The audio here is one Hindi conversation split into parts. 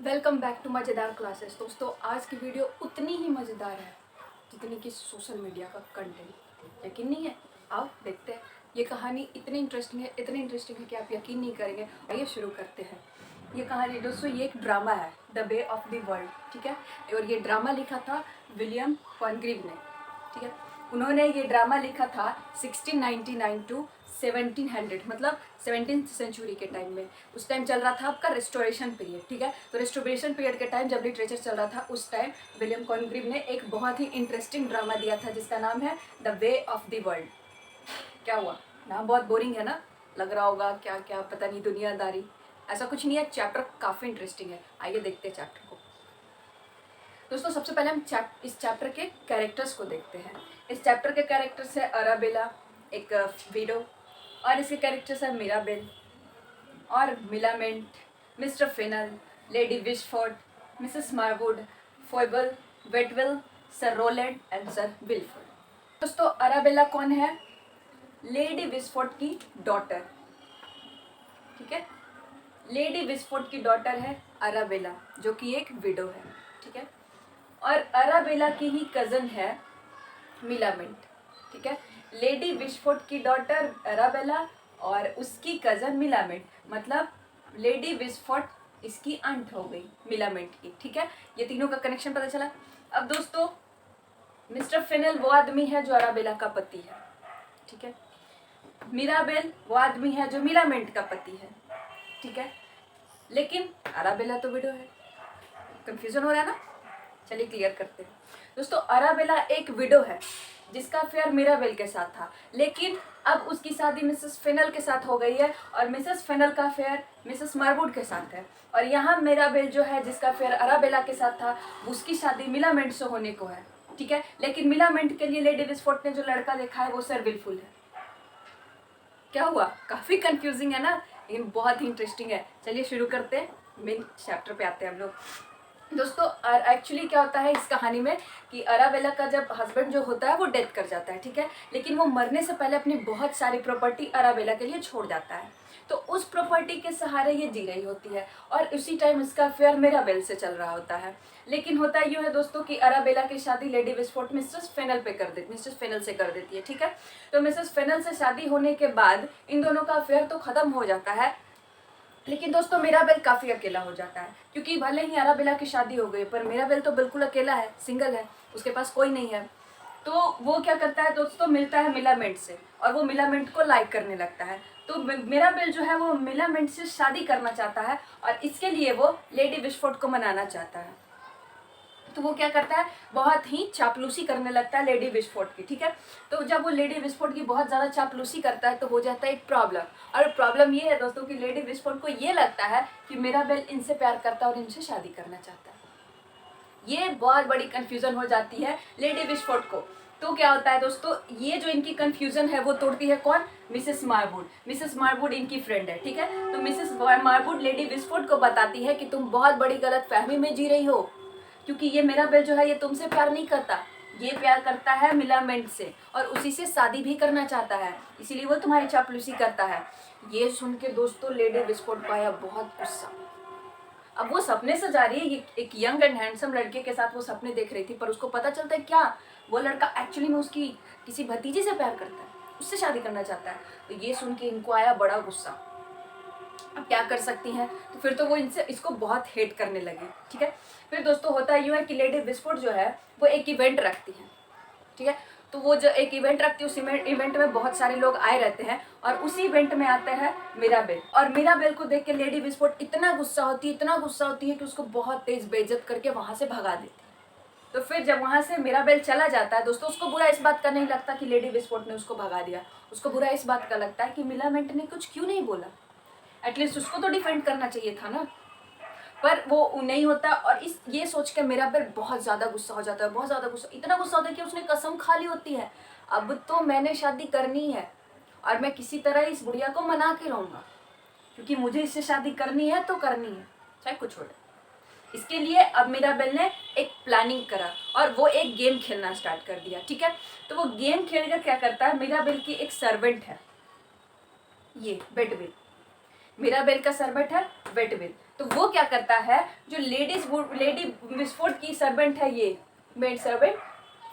वेलकम बैक टू मज़ेदार क्लासेस। दोस्तों आज की वीडियो उतनी ही मज़ेदार है जितनी कि सोशल मीडिया का कंटेंट। यकीन नहीं है? आओ देखते हैं। ये कहानी इतनी इंटरेस्टिंग है कि आप यकीन नहीं करेंगे। आइए शुरू करते हैं। ये कहानी दोस्तों ये एक ड्रामा है, the way of the world. ठीक है, और ये ड्रामा लिखा था विलियम कॉनग्रीव ने। ठीक है, उन्होंने ये ड्रामा लिखा था 1699 टू 1700, मतलब 17th सेंचुरी के टाइम में। उस टाइम चल रहा था आपका रेस्टोरेशन पीरियड। ठीक है, तो रेस्टोरेशन पीरियड के टाइम जब लिटरेचर चल रहा था उस टाइम विलियम कॉनग्रीव ने एक बहुत ही इंटरेस्टिंग ड्रामा दिया था जिसका नाम है the way of the world. क्या हुआ? नाम बहुत बोरिंग है ना? लग रहा होगा क्या क्या पता नहीं दुनियादारी। ऐसा कुछ नहीं है, चैप्टर काफ़ी इंटरेस्टिंग है। आइए देखते हैं चैप्टर को। दोस्तों सबसे पहले हम इस चैप्टर के कैरेक्टर्स को देखते हैं। इस चैप्टर के कैरेक्टर्स है अराबेला, एक विडो, और इसके कैरेक्टर्स है मिराबेल और Millamant, Mister Fainall, Lady Wishfort, Mrs Marwood, Foible, Waitwell, Sir Rowland and Sir Wilfull. दोस्तों अराबेला कौन है? लेडी विशफोर्ड की डॉटर। ठीक है, लेडी विशफोर्ड की डॉटर है अराबेला, जो कि एक विडो है। ठीक है, और अराबेला की ही कज़न है मिलामेंट। ठीक है, लेडी विशफोर्ड की डॉटर अराबेला और उसकी कज़न मिलामेंट, मतलब लेडी विशफोर्ड इसकी आंट हो गई मिलामेंट की। ठीक है, ये तीनों का कनेक्शन पता चला। अब दोस्तों मिस्टर फिनल वो आदमी है जो अराबेला का पति है। ठीक है, मिराबेल वो आदमी है जो मिलामेंट का पति है। ठीक है, लेकिन अराबेला तो विडो है। कंफ्यूजन हो रहा है ना? चलिए क्लियर करते हैं। दोस्तों अराबेला एक विडो है जिसका अफेयर मिराबेल के साथ था, लेकिन अब उसकी शादी मिसेस फिनल के साथ हो गई है और मिसेस फिनल का अफेयर मिसेस मारवुड के साथ है। और यहाँ मिराबेल जो है जिसका अफेयर अराबेला के साथ था उसकी शादी मिलामेंट से होने को है। ठीक है, लेकिन मिलामेंट के लिए लेडी विस्फोर्ड ने जो लड़का देखा है वो सर विलफुल है। क्या हुआ? काफ़ी कंफ्यूजिंग है ना, लेकिन बहुत ही इंटरेस्टिंग है। चलिए शुरू करते हैं, मेन चैप्टर पे आते हैं हम लोग। दोस्तों एक्चुअली क्या होता है इस कहानी में कि अराबेला का जब हस्बैंड जो होता है वो डेथ कर जाता है। ठीक है, लेकिन वो मरने से पहले अपनी बहुत सारी प्रॉपर्टी अराबेला के लिए छोड़ जाता है। तो उस प्रॉपर्टी के सहारे ये जी रही होती है और उसी टाइम इसका अफेयर मिराबेल से चल रहा होता है। लेकिन होता यूँ है दोस्तों कि अराबेला की शादी लेडी विस्फोर्ड मिसेस फेनल से कर देती है। ठीक है, तो मिसेस फेनल से शादी होने के बाद इन दोनों का अफेयर तो खत्म हो जाता है, लेकिन दोस्तों मिराबेल काफ़ी अकेला हो जाता है। क्योंकि भले ही अराबेला की शादी हो गई पर मिराबेल तो बिल्कुल अकेला है, सिंगल है, उसके पास कोई नहीं है। तो वो क्या करता है दोस्तों, मिलता है मिलामेंट से और वो मिलामेंट को लाइक करने लगता है। तो मिराबेल जो है वो मिलामेंट से शादी करना चाहता है और इसके लिए वो लेडी विशफोर्ड को मनाना चाहता है। तो वो क्या करता है, बहुत ही चापलूसी करने लगता है लेडी विस्फोर्ड की। ठीक है, तो जब वो लेडी विस्फोर्ड की बहुत ज़्यादा चापलूसी करता है तो हो जाता है एक प्रॉब्लम। और प्रॉब्लम ये है दोस्तों कि लेडी विस्फोर्ड को ये लगता है कि मिराबेल इनसे प्यार करता है और इनसे शादी करना चाहता है। ये बहुत बड़ी कन्फ्यूज़न हो जाती है लेडी विस्फोर्ड को। तो क्या होता है दोस्तों, ये जो इनकी कन्फ्यूज़न है वो तोड़ती है कौन? मिसेस मारवुड। मिसेस मारवुड इनकी फ्रेंड है। ठीक है, तो मिसेस मारवुड लेडी विस्फोर्ड को बताती है कि तुम बहुत बड़ी गलत फहमी में जी रही हो, क्योंकि ये मिराबेल जो है ये तुमसे प्यार नहीं करता, ये प्यार करता है मिलामेंट से और उसी से शादी भी करना चाहता है, इसीलिए वो तुम्हारी चापलूसी करता है। ये सुन के दोस्तों लेडी विस्फोर्ड को आया बहुत गुस्सा। अब वो सपने से जा रही है, ये एक यंग एंड हैंडसम लड़के के साथ वो सपने देख रही थी, पर उसको पता चलता है क्या वो लड़का एक्चुअली में उसकी किसी भतीजी से प्यार करता है, उससे शादी करना चाहता है। तो ये सुन के इनको आया बड़ा गुस्सा। अब क्या कर सकती हैं, तो फिर तो वो इसको बहुत हेट करने लगी। ठीक है, फिर दोस्तों होता यूँ है कि लेडी विस्फोर्ड जो है वो एक इवेंट रखती है। ठीक है, तो वो जो एक इवेंट रखती है उस इवेंट में बहुत सारे लोग आए रहते हैं और उसी इवेंट में आते हैं मिराबेल। और मिराबेल को देख के लेडी विस्फोर्ड इतना गुस्सा होती है कि उसको बहुत तेज बेइज्जत करके वहाँ से भगा देती है। तो फिर जब वहाँ से मिराबेल चला जाता है दोस्तों, उसको बुरा इस बात का नहीं लगता कि लेडी विस्फोर्ड ने उसको भगा दिया, उसको बुरा इस बात का लगता है कि मिलामेंट ने कुछ क्यों नहीं बोला, एटलीस्ट उसको तो डिफेंड करना चाहिए था ना। पर वो नहीं होता और ये सोच के मिराबेल बहुत ज़्यादा गुस्सा हो जाता है, बहुत ज़्यादा गुस्सा, इतना गुस्सा होता है कि उसने कसम खा ली होती है अब तो मैंने शादी करनी है और मैं किसी तरह इस बुढ़िया को मना के रहूँगा, क्योंकि मुझे इससे शादी करनी है तो करनी है, चाहे कुछ हो जाए। इसके लिए अब मिराबेल ने एक प्लानिंग करा और वो एक गेम खेलना स्टार्ट कर दिया। ठीक है, तो वो गेम खेल कर क्या करता है, मिराबेल की एक सर्वेंट है ये बेटविल, मिराबेल का सर्वेंट है वेटविल। तो वो क्या करता है, जो लेडी विस्फोट की सर्वेंट है, ये मेड सर्वेंट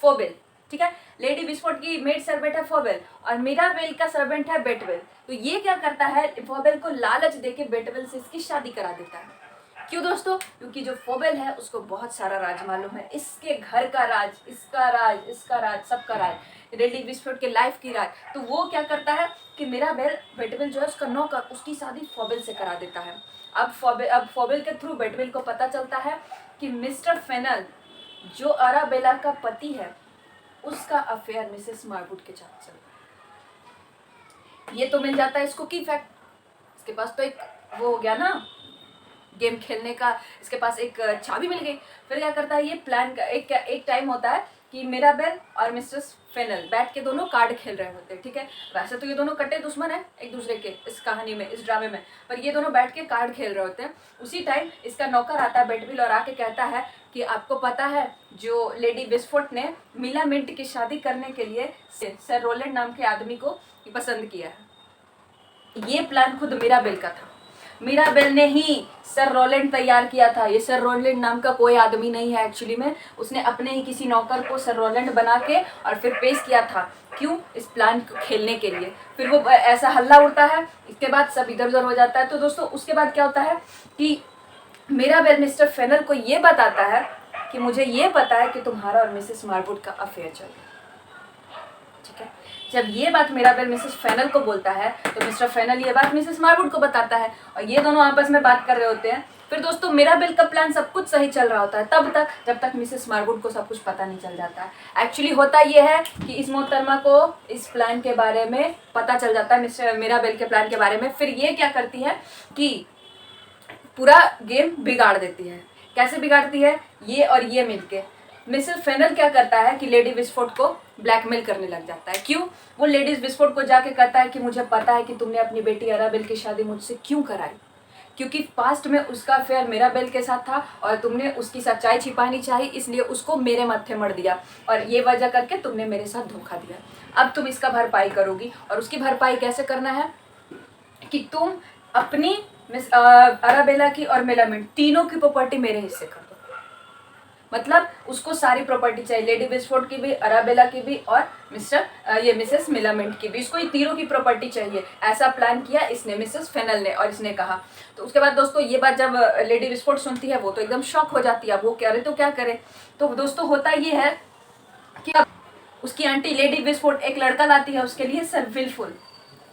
फोबेल, ठीक है, लेडी विस्फोट की मेड सर्वेंट है फोबेल और मिराबेल का सर्वेंट है बेटवेल। तो ये क्या करता है, फोबेल को लालच देके बेटवेल से इसकी शादी करा देता है। क्यों दोस्तों? क्योंकि जो फोबेल है उसको बहुत सारा राज मालूम है, इसके घर का राज, इसका राज, इसका राज, सबका राज, लेडी विस्फोट के लाइफ की राज। तो वो क्या करता है कि मिराबेल, बेटवेल जो है उसका नौकर, उसकी शादी फोबेल से करा देता है। अब फोबेल के थ्रू बेटवेल को पता चलता है कि मिस्टर फेनल जो अराबेला का पति है उसका अफेयर मिसेस मार्वुड के साथ चल रहा है। ये तो मिल जाता है इसको की फैक्ट, इसके पास तो एक वो हो गया ना गेम खेलने का, इसके पास एक चाबी मिल गई। फिर क्या करता है, ये प्लान का एक टाइम होता है कि मिराबेल और मिस्टर फेनल बैठ के दोनों कार्ड खेल रहे होते हैं, ठीक है। वैसे तो ये दोनों कट्टे दुश्मन है एक दूसरे के इस कहानी में, इस ड्रामे में, पर ये दोनों बैठ के कार्ड खेल रहे होते हैं। उसी टाइम इसका नौकर आता है बेटविल और आके कहता है कि आपको पता है जो लेडी विस्फोट ने मिला मिंट की शादी करने के लिए सर रोलैंड नाम के आदमी को पसंद किया है। ये प्लान खुद मिराबेल का था, मिराबेल ने ही सर रोलैंड तैयार किया था। ये सर रोलैंड नाम का कोई आदमी नहीं है एक्चुअली में, उसने अपने ही किसी नौकर को सर रोलैंड बना के और फिर पेश किया था। क्यों? इस प्लान को खेलने के लिए। फिर वो ऐसा हल्ला उड़ता है, इसके बाद सब इधर उधर हो जाता है। तो दोस्तों उसके बाद क्या होता है कि मिराबेल मिस्टर फेनल को ये बताता है कि मुझे ये पता है कि तुम्हारा और मिसेस मार्वुड का अफेयर चल रहा है, ठीक है। जब ये बात मिराबेल मिसेस फेनल को बोलता है तो मिस्टर फेनल ये बात मिसेस मार्वुड को बताता है और ये दोनों आपस में बात कर रहे होते हैं। फिर दोस्तों मिराबेल का प्लान सब कुछ सही चल रहा होता है तब तक, जब तक मिसेस मार्वुड को सब कुछ पता नहीं चल जाता है। एक्चुअली होता ये है कि इस मोहतरमा को इस प्लान के बारे में पता चल जाता है, मिस्टर मिराबेल के प्लान के बारे में। फिर ये क्या करती है कि पूरा गेम बिगाड़ देती है। कैसे बिगाड़ती है? ये और ये मिलके मिस्टर फेनल क्या करता है कि लेडी विस्फोट को ब्लैकमेल करने लग जाता है। क्यों? वो लेडीज विस्फोट को जाके कहता है कि मुझे पता है कि तुमने अपनी बेटी अराबेल की शादी मुझसे क्यों कराई, क्योंकि पास्ट में उसका अफेयर मिराबेल के साथ था और तुमने उसकी सच्चाई छिपानी चाहिए, इसलिए उसको मेरे मत्थे मर दिया और ये वजह करके तुमने मेरे साथ धोखा दिया। अब तुम इसका भरपाई करोगी और उसकी भरपाई कैसे करना है कि तुम अपनी अराबेला की और मिलामिंट तीनों की प्रॉपर्टी मेरे हिस्से कर दो। मतलब उसको सारी प्रॉपर्टी चाहिए, लेडी विस्फोट की भी, अराबेला की भी और मिसेस मिलामिंट की भी, इसको ये तीनों की प्रॉपर्टी चाहिए। ऐसा प्लान किया इसने, मिसेस फेनल ने, और इसने कहा। तो उसके बाद दोस्तों ये बात जब लेडी विस्फोट सुनती है वो तो एकदम शॉक हो जाती है। वो कह रहे तो क्या करे। तो दोस्तों होता ये है कि अब उसकी आंटी लेडी विस्फोट एक लड़का लाती है उसके लिए, सर विलफुल,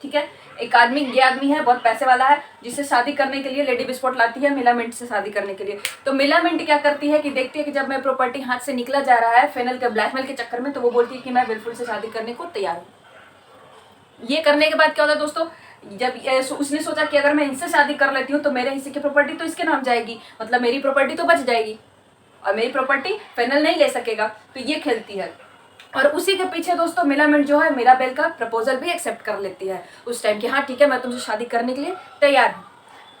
ठीक है। एक आदमी, ये आदमी है बहुत पैसे वाला है, जिससे शादी करने के लिए लेडी विस्फोट लाती है मिलामिंट से शादी करने के लिए। तो मिलामिंट क्या करती है कि देखती है कि जब मैं प्रॉपर्टी हाथ से निकला जा रहा है फेनल के ब्लैकमेल के चक्कर में, तो वो बोलती है कि मैं विलफुल से शादी करने को तैयार हूँ। ये करने के बाद क्या होता है दोस्तों, जब उसने सोचा कि अगर मैं इनसे शादी कर लेती हूँ तो मेरे हिस्से की प्रॉपर्टी तो इसके नाम जाएगी, मतलब मेरी प्रॉपर्टी तो बच जाएगी और मेरी प्रॉपर्टी फेनल नहीं ले सकेगा। तो ये खेलती है और उसी के पीछे दोस्तों मिलामिंट जो है मिराबेल का प्रपोजल भी एक्सेप्ट कर लेती है उस टाइम कि हाँ ठीक है मैं तुमसे शादी करने के लिए तैयार हूँ।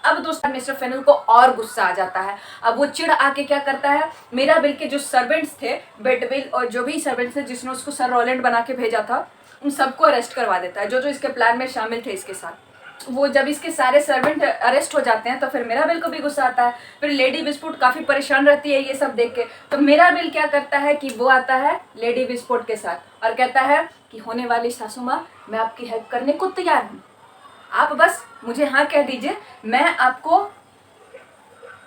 अब दोस्तों मिस्टर फेनल को और गुस्सा आ जाता है। अब वो चिढ़ आके क्या करता है, मिराबेल के जो सर्वेंट्स थे, बेटविल और जो भी सर्वेंट्स थे जिसने उसको सर रोलैंड बना के भेजा था, उन सबको अरेस्ट करवा देता है, जो जो इसके प्लान में शामिल थे इसके साथ। वो जब इसके सारे सर्वेंट अरेस्ट हो जाते हैं तो फिर मिराबेल को भी गुस्सा आता है। फिर लेडी विस्फोट काफ़ी परेशान रहती है ये सब देख के। तो मिराबेल क्या करता है कि वो आता है लेडी विस्फोट के साथ और कहता है कि होने वाली सासू माँ, मैं आपकी हेल्प करने को तैयार हूँ, आप बस मुझे हाँ कह दीजिए, मैं आपको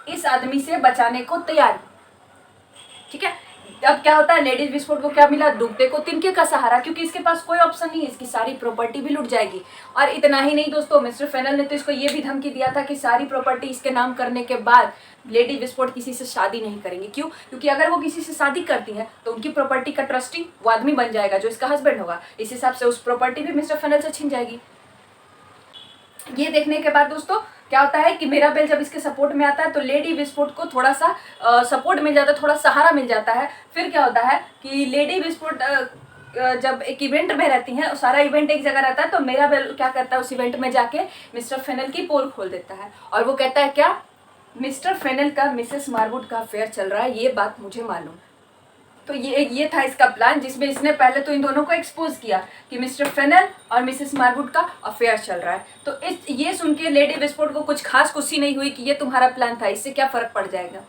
इस आदमी से बचाने को तैयार हूँ, ठीक है। अब क्या होता है, लेडीज विस्फोट को क्या मिला, डूबते को तिनके का सहारा, क्योंकि इसके पास कोई ऑप्शन नहीं है, इसकी सारी प्रॉपर्टी भी लुट जाएगी। और इतना ही नहीं दोस्तों, मिस्टर फेनल ने तो इसको ये भी धमकी दिया था कि सारी प्रॉपर्टी इसके नाम करने के बाद लेडी विस्फोट किसी से शादी नहीं करेंगे। क्यों? क्योंकि अगर वो किसी से शादी करती है तो उनकी प्रॉपर्टी का ट्रस्टी वो आदमी बन जाएगा जो इसका हस्बैंड होगा, इस हिसाब से उस प्रॉपर्टी भी मिस्टर फेनल से छिन जाएगी। ये देखने के बाद दोस्तों क्या होता है कि मिराबेल जब इसके सपोर्ट में आता है तो लेडी विस्फोट को थोड़ा सा सपोर्ट मिल जाता है, थोड़ा सहारा मिल जाता है। फिर क्या होता है कि लेडी विस्फोट जब एक इवेंट में रहती हैं, सारा इवेंट एक जगह रहता है, तो मिराबेल क्या करता है उस इवेंट में जाके मिस्टर फेनल की पोल खोल देता है और वो कहता है क्या, मिस्टर फेनल का मिसेस मार्वुड का अफेयर चल रहा है, ये बात मुझे मालूम है। तो ये था इसका प्लान, जिसमें इसने पहले तो इन दोनों को एक्सपोज किया कि मिस्टर फेनल और मिसेस मार्वुड का अफेयर चल रहा है। तो ये सुन के लेडी विस्फोट को कुछ खास खुशी नहीं हुई कि ये तुम्हारा प्लान था, इससे क्या फ़र्क पड़ जाएगा,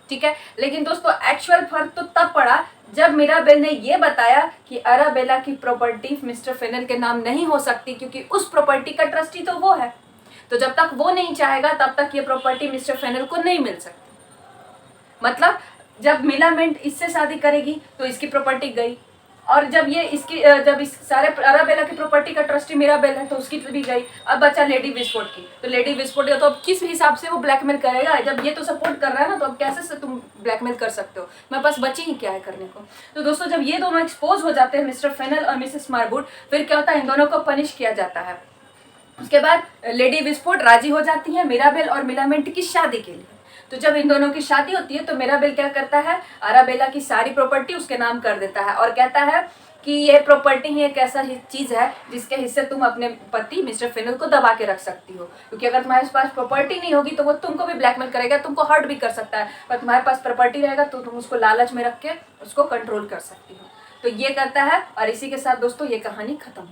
ठीक है। लेकिन दोस्तों एक्चुअल फर्क तो तब पड़ा जब मिराबेल ने ये बताया कि अराबेला की प्रॉपर्टी मिस्टर फेनल के नाम नहीं हो सकती, क्योंकि उस प्रॉपर्टी का ट्रस्टी तो वो है। तो जब तक वो नहीं चाहेगा तब तक ये प्रॉपर्टी मिस्टर फेनल को नहीं मिल सकती। मतलब जब मिलामेंट इससे शादी करेगी तो इसकी प्रॉपर्टी गई, और जब इस सारे अराबेला की प्रॉपर्टी का ट्रस्टी मिराबेल है तो उसकी भी गई। अब बचा लेडी विस्फोट की, तो लेडी विस्फोट तो अब किस हिसाब से वो ब्लैकमेल करेगा, जब ये तो सपोर्ट कर रहा है ना, तो अब कैसे से तुम ब्लैकमेल कर सकते हो, मेरे पास बची ही क्या है करने को। तो दोस्तों जब ये दोनों एक्सपोज हो जाते हैं, मिस्टर फेनल और मिसेस मार्वुड, फिर क्या होता है, इन दोनों को पनिश किया जाता है। उसके बाद लेडी विस्फोट राजी हो जाती है मिराबेल और मिलामेंट की शादी के लिए। तो जब इन दोनों की शादी होती है तो मिराबेल क्या करता है, अराबेला की सारी प्रॉपर्टी उसके नाम कर देता है और कहता है कि ये प्रॉपर्टी ही एक ऐसा चीज है जिसके हिस्से तुम अपने पति मिस्टर फेनल को दबा के रख सकती हो, क्योंकि अगर तुम्हारे पास प्रॉपर्टी नहीं होगी तो वो तुमको भी ब्लैकमेल करेगा, तुमको हर्ट भी कर सकता है, पर तुम्हारे पास प्रॉपर्टी रहेगा तो तुम उसको लालच में रख के उसको कंट्रोल कर सकती हो। तो ये करता है, और इसी के साथ दोस्तों ये कहानी खत्म।